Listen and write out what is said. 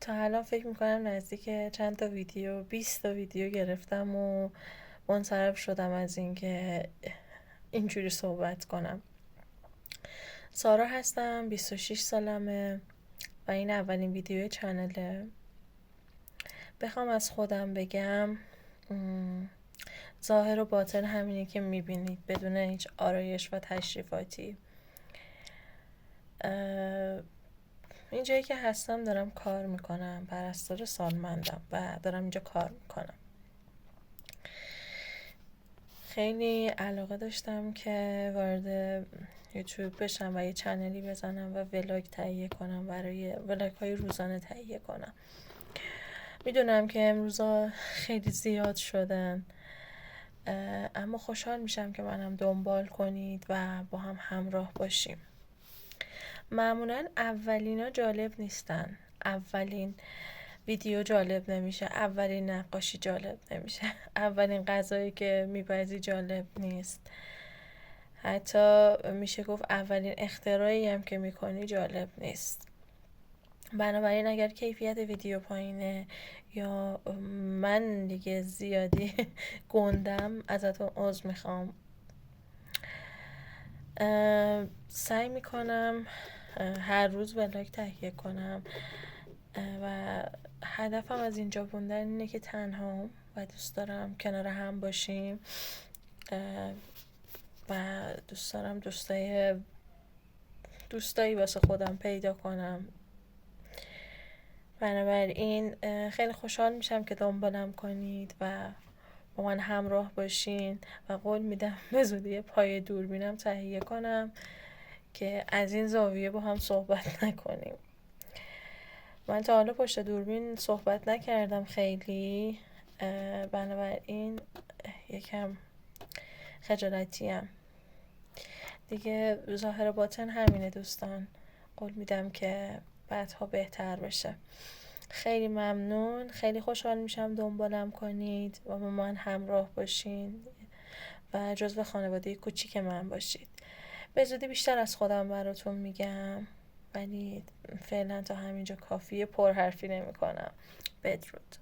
تا الان فکر میکنم نزدیک چند تا ویدیو 20 تا ویدیو گرفتم و منصرف شدم از اینکه اینجوری صحبت کنم. سارا هستم، 26 سالمه و این اولین ویدیو چنله. بخوام از خودم بگم، ظاهر و باطن همینه که میبینید بدون هیچ آرایش و تشریفاتی. اینجایی که هستم دارم کار میکنم، پرستار سالمندم و دارم اینجا کار میکنم. خیلی علاقه داشتم که وارد یوتیوب بشم و یه چنلی بزنم و ولاگ تهیه کنم، برای ولاگ های روزانه تهیه کنم. میدونم که امروزا خیلی زیاد شدن، اما خوشحال میشم که منم دنبال کنید و با هم همراه باشیم. معمولا اولینا جالب نیستن، اولین ویدیو جالب نمیشه، اولین نقاشی جالب نمیشه، اولین غذایی که میپزی جالب نیست، حتی میشه گفت اولین اختراعی هم که میکنی جالب نیست. بنابراین اگر کیفیت ویدیو پایینه یا من دیگه زیادی گندم، ازتون عذر میخوام. سعی میکنم هر روز ولاگ تهیه کنم و هدفم از اینجا بوندن اینه که تنهام و دوست دارم کنار هم باشیم و دوست دارم دوستایی واسه خودم پیدا کنم. بنابراین خیلی خوشحال میشم که دنبالم کنید و با من همراه باشین و قول میدم به زودی پای دوربینم تهیه کنم که از این زاویه با هم صحبت نکنیم. من تا حالا پشت دوربین صحبت نکردم خیلی، بنابراین یکم خجالتیم دیگه. ظاهر باطن همینه دوستان، قول میدم که بعدها بهتر بشه. خیلی ممنون، خیلی خوشحال میشم دنبالم کنید و با من همراه باشین و جزو خانواده کوچیک من باشید. به زودی بیشتر از خودم براتون میگم، ولی فعلا تا همینجا کافیه، پرحرفی نمی کنم. بدرود.